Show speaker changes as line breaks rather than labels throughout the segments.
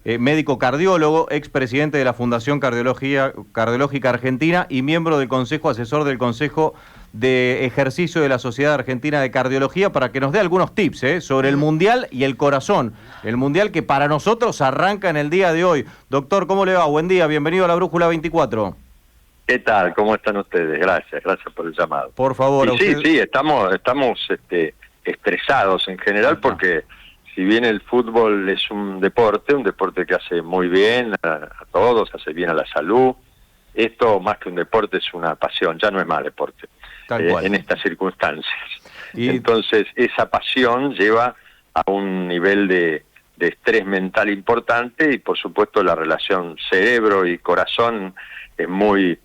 médico cardiólogo, expresidente de la Fundación Cardiológica Argentina y miembro del Consejo Asesor del Consejo de Ejercicio de la Sociedad Argentina de Cardiología, para que nos dé algunos tips sobre el Mundial y el corazón. El Mundial que para nosotros arranca en el día de hoy. Doctor, ¿cómo le va? Buen día, bienvenido a la Brújula 24.
¿Qué tal? ¿Cómo están ustedes? Gracias por el llamado.
Por favor.
Sí, estamos estresados en general porque si bien el fútbol es un deporte que hace muy bien a todos, hace bien a la salud, esto más que un deporte es una pasión, ya no es más deporte en estas circunstancias. Entonces esa pasión lleva a un nivel de estrés mental importante y por supuesto la relación cerebro y corazón es muy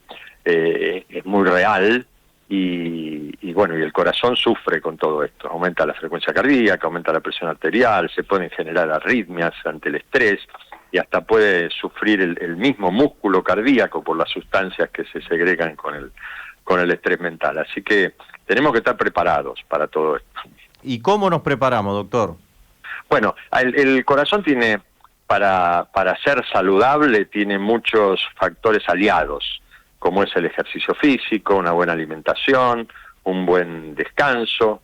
real y bueno, y el corazón sufre con todo esto, aumenta la frecuencia cardíaca, aumenta la presión arterial, se pueden generar arritmias ante el estrés y hasta puede sufrir el mismo músculo cardíaco por las sustancias que se segregan con el estrés mental, así que tenemos que estar preparados para todo esto.
¿Y cómo nos preparamos, doctor?
Bueno, el corazón tiene, para ser saludable, tiene muchos factores aliados, como es el ejercicio físico, una buena alimentación, un buen descanso.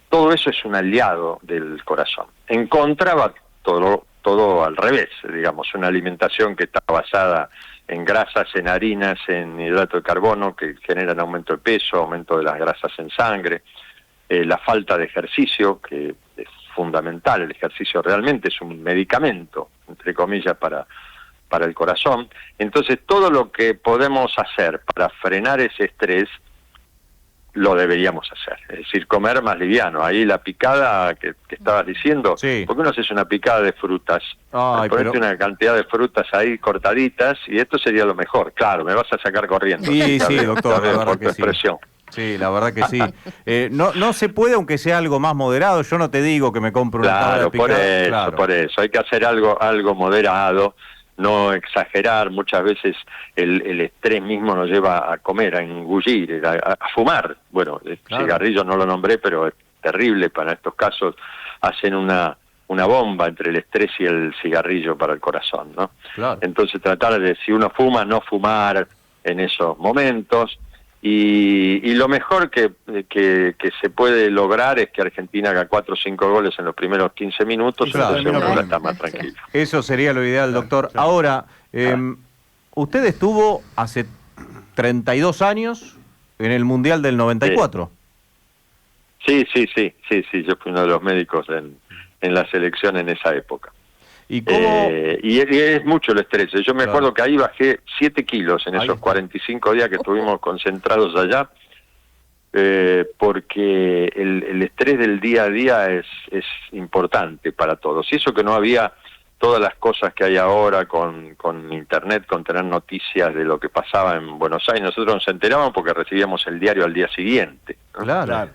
Todo eso es un aliado del corazón. En contra va todo al revés, digamos, una alimentación que está basada en grasas, en harinas, en hidrato de carbono, que generan aumento de peso, aumento de las grasas en sangre, la falta de ejercicio, que es fundamental. El ejercicio realmente es un medicamento, entre comillas, para el corazón. Entonces todo lo que podemos hacer para frenar ese estrés lo deberíamos hacer, es decir, comer más liviano. Ahí la picada que estabas diciendo,
sí.
¿Por qué no haces una picada de frutas? Ponete una cantidad de frutas ahí cortaditas y esto sería lo mejor. Claro, me vas a sacar corriendo.
Sí, doctor, la verdad que sí. Sí, la verdad que sí. No se puede, aunque sea algo más moderado. Yo no te digo que me compre una tabla de picada.
Por eso. Hay que hacer algo moderado, no exagerar. Muchas veces el estrés mismo nos lleva a comer, a engullir, a fumar. Bueno, el cigarrillo no lo nombré, pero es terrible para estos casos. Hacen una bomba entre el estrés y el cigarrillo para el corazón, ¿no?
Claro.
Entonces tratar de, si uno fuma, no fumar en esos momentos. Y lo mejor que se puede lograr es que Argentina haga 4 o 5 goles en los primeros 15 minutos, entonces uno está más tranquilo.
Eso sería lo ideal, doctor. Ahora, usted estuvo hace 32 años en el Mundial del 94.
Sí, yo fui uno de los médicos en la selección en esa época.
¿Y cómo?
Y es mucho el estrés. Yo me acuerdo que ahí bajé 7 kilos en esos 45 días que estuvimos concentrados allá, porque el estrés del día a día es importante para todos. Y eso que no había todas las cosas que hay ahora con internet, con tener noticias de lo que pasaba en Buenos Aires. Nosotros nos enterábamos porque recibíamos el diario al día siguiente, ¿no?
Claro.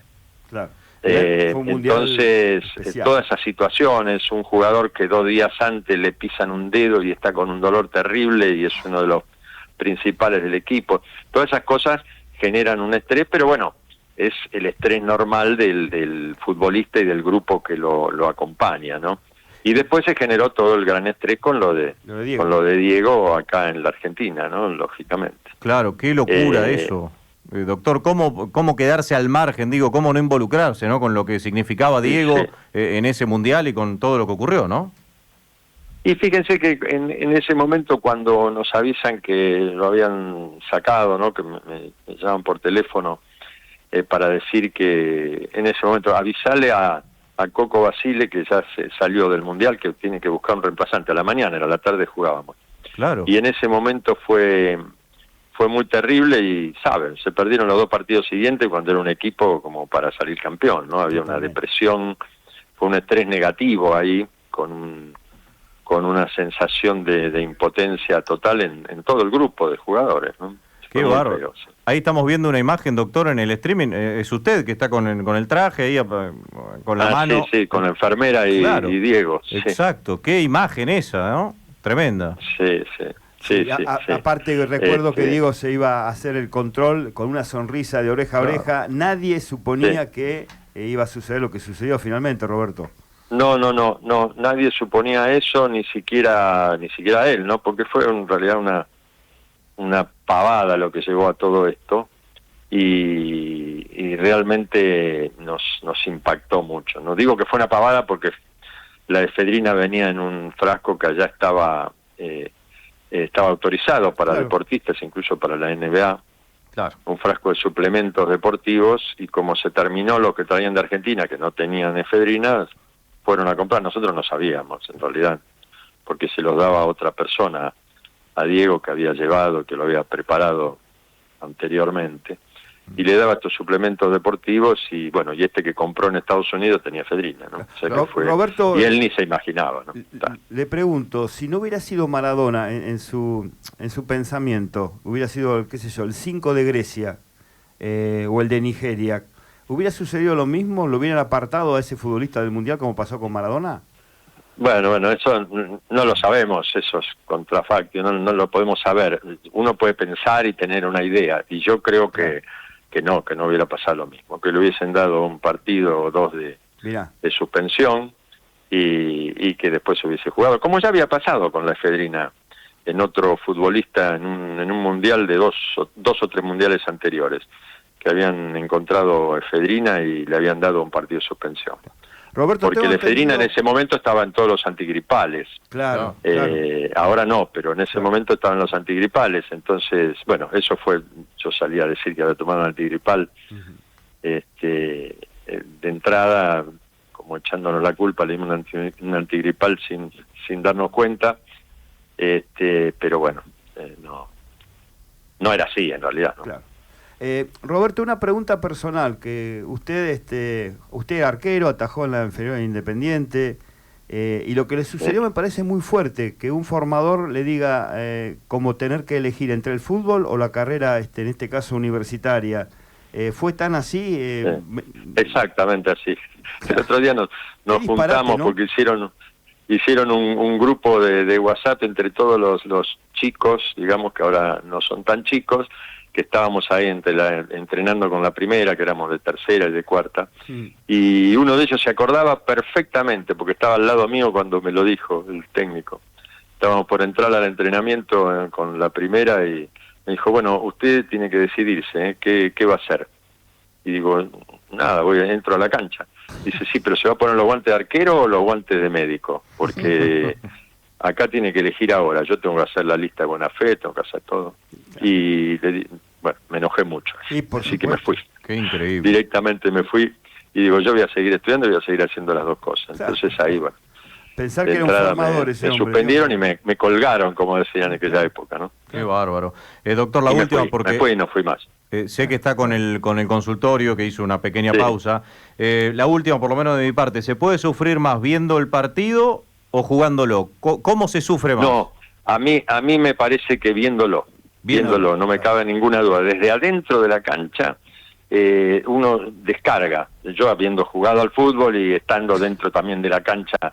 Entonces, todas esas situaciones, un jugador que 2 días antes le pisan un dedo y está con un dolor terrible y es uno de los principales del equipo, todas esas cosas generan un estrés, pero bueno, es el estrés normal del futbolista y del grupo que lo acompaña, ¿no? Y después se generó todo el gran estrés con lo de Diego acá en la Argentina, ¿no? Lógicamente.
Claro, qué locura eso. Doctor, ¿cómo quedarse al margen? Digo, ¿cómo no involucrarse, ¿no? Con lo que significaba Diego en ese Mundial y con todo lo que ocurrió, ¿no?
Y fíjense que en ese momento cuando nos avisan que lo habían sacado, ¿no? Que me llaman por teléfono para decir que en ese momento avisarle a Coco Basile que ya se salió del Mundial, que tiene que buscar un reemplazante. A la mañana, a la tarde jugábamos.
Claro.
Y en ese momento fue muy terrible y, ¿saben? Se perdieron los 2 partidos siguientes cuando era un equipo como para salir campeón, ¿no? Había una depresión, fue un estrés negativo ahí, con una sensación de impotencia total en todo el grupo de jugadores, ¿no?
Qué bárbaro. Ahí estamos viendo una imagen, doctor, en el streaming. Es usted que está con el traje ahí, con la mano.
Sí, con la enfermera y Diego.
Exacto, qué imagen esa, ¿no? Tremenda.
Sí.
Aparte recuerdo que Diego se iba a hacer el control con una sonrisa de oreja a oreja. Nadie suponía que iba a suceder lo que sucedió finalmente, Roberto.
No, nadie suponía eso, ni siquiera él, ¿no? Porque fue en realidad una pavada lo que llevó a todo esto y realmente nos impactó mucho. No digo que fue una pavada porque la efedrina venía en un frasco que allá estaba autorizado para deportistas, incluso para la NBA.
Claro.
Un frasco de suplementos deportivos, y como se terminó lo que traían de Argentina, que no tenían efedrina, fueron a comprar. Nosotros no sabíamos, en realidad, porque se los daba a otra persona, a Diego, que había llevado, que lo había preparado anteriormente, y le daba estos suplementos deportivos, y bueno, y este que compró en Estados Unidos tenía efedrina, ¿no? O sea que fue,
Roberto,
y él ni se imaginaba, ¿no?
Le pregunto, si no hubiera sido Maradona en su pensamiento, hubiera sido, qué sé yo, el 5 de Grecia o el de Nigeria, ¿hubiera sucedido lo mismo? ¿Lo hubieran apartado a ese futbolista del Mundial como pasó con Maradona?
Bueno, eso no lo sabemos, eso es contrafactio, no lo podemos saber. Uno puede pensar y tener una idea, y yo creo que no hubiera pasado lo mismo, que le hubiesen dado un partido o dos de suspensión y que después se hubiese jugado, como ya había pasado con la efedrina en otro futbolista en un mundial de dos o tres mundiales anteriores, que habían encontrado efedrina y le habían dado un partido de suspensión.
Roberto,
porque la efedrina en ese momento estaba en todos los antigripales.
Claro.
Ahora no, pero en ese momento estaban los antigripales. Entonces, bueno, eso fue, yo salí a decir que había tomado un antigripal. De entrada, como echándonos la culpa, le dimos un antigripal sin darnos cuenta. Pero bueno, no era así en realidad, ¿no?
Claro. Roberto, una pregunta personal, que usted arquero, atajó en la inferior Independiente, y lo que le sucedió me parece muy fuerte, que un formador le diga como tener que elegir entre el fútbol o la carrera, en este caso universitaria. ¿Fue tan así?
Exactamente así. El otro día nos juntamos, ¿no? Porque hicieron un grupo de WhatsApp entre todos los chicos, digamos que ahora no son tan chicos, que estábamos ahí entrenando con la primera, que éramos de tercera y de cuarta, y uno de ellos se acordaba perfectamente, porque estaba al lado mío cuando me lo dijo el técnico. Estábamos por entrar al entrenamiento con la primera y me dijo, bueno, usted tiene que decidirse, ¿qué va a hacer? Y digo, nada, entro a la cancha. Dice, sí, pero ¿se va a poner los guantes de arquero o los guantes de médico? Porque acá tiene que elegir ahora. Yo tengo que hacer la lista de buena fe, tengo que hacer todo. Y bueno, me enojé mucho. Así que me fui.
Qué increíble.
Directamente me fui y digo, yo voy a seguir estudiando y voy a seguir haciendo las dos cosas. Entonces ahí, bueno.
Pensar que era un formador ese hombre.
Me suspendieron y me colgaron, como decían en aquella época, ¿no?
Qué bárbaro. Doctor, la última, porque
me fui y no fui más.
Sé que está con el consultorio, que hizo una pequeña pausa. La última, por lo menos de mi parte, ¿se puede sufrir más viendo el partido o jugándolo? ¿Cómo se sufre más?
No, a mí me parece que viéndolo, no me cabe ninguna duda. Desde adentro de la cancha uno descarga. Yo habiendo jugado al fútbol y estando dentro también de la cancha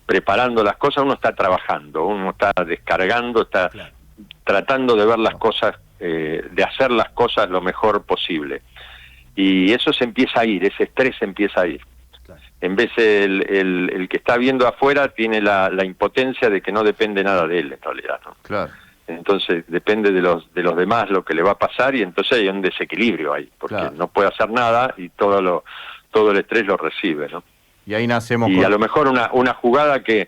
preparando las cosas, uno está trabajando, uno está descargando, está tratando de ver las cosas, de hacer las cosas lo mejor posible. Y eso se empieza a ir, ese estrés se empieza a ir. En vez el que está viendo afuera tiene la impotencia de que no depende nada de él, en realidad, ¿no?
Claro.
Entonces depende de los demás lo que le va a pasar, y entonces hay un desequilibrio ahí, porque no puede hacer nada y todo el estrés lo recibe, ¿no?
Y ahí nacemos.
Y a lo mejor una jugada que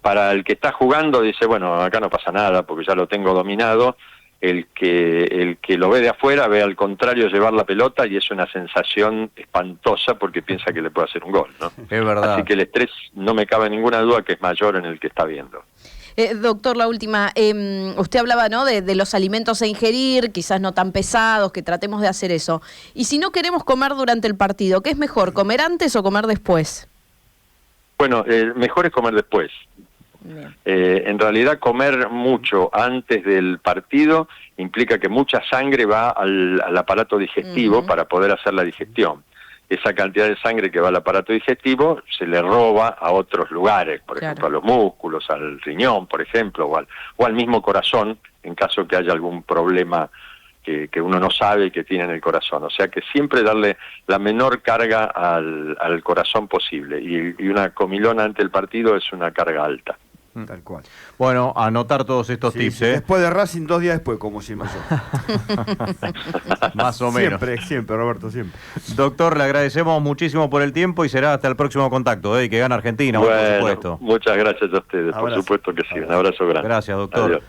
para el que está jugando dice, bueno, acá no pasa nada porque ya lo tengo dominado. El que lo ve de afuera ve al contrario llevar la pelota y es una sensación espantosa porque piensa que le puede hacer un gol, ¿no?
Es verdad.
Así que el estrés no me cabe ninguna duda que es mayor en el que está viendo.
Doctor, la última. Usted hablaba, ¿no?, de los alimentos a ingerir, quizás no tan pesados, que tratemos de hacer eso. Y si no queremos comer durante el partido, ¿qué es mejor, comer antes o comer después?
Bueno, mejor es comer después. En realidad comer mucho antes del partido implica que mucha sangre va al aparato digestivo para poder hacer la digestión. Esa cantidad de sangre que va al aparato digestivo se le roba a otros lugares, por ejemplo a los músculos, al riñón, por ejemplo, o al mismo corazón, en caso que haya algún problema que uno no sabe que tiene en el corazón. O sea que siempre darle la menor carga al corazón posible. Y una comilona ante el partido es una carga alta.
Tal cual.
Bueno, anotar todos estos
Sí,
tips,
sí. Después de Racing, 2 días después, como siempre yo.
Más o menos.
Siempre, Roberto, siempre.
Doctor, le agradecemos muchísimo por el tiempo y será hasta el próximo contacto, y que gane Argentina, por supuesto.
Muchas gracias a ustedes,
Abrazo.
por supuesto que sí. Un abrazo grande.
Gracias, doctor.
Adiós.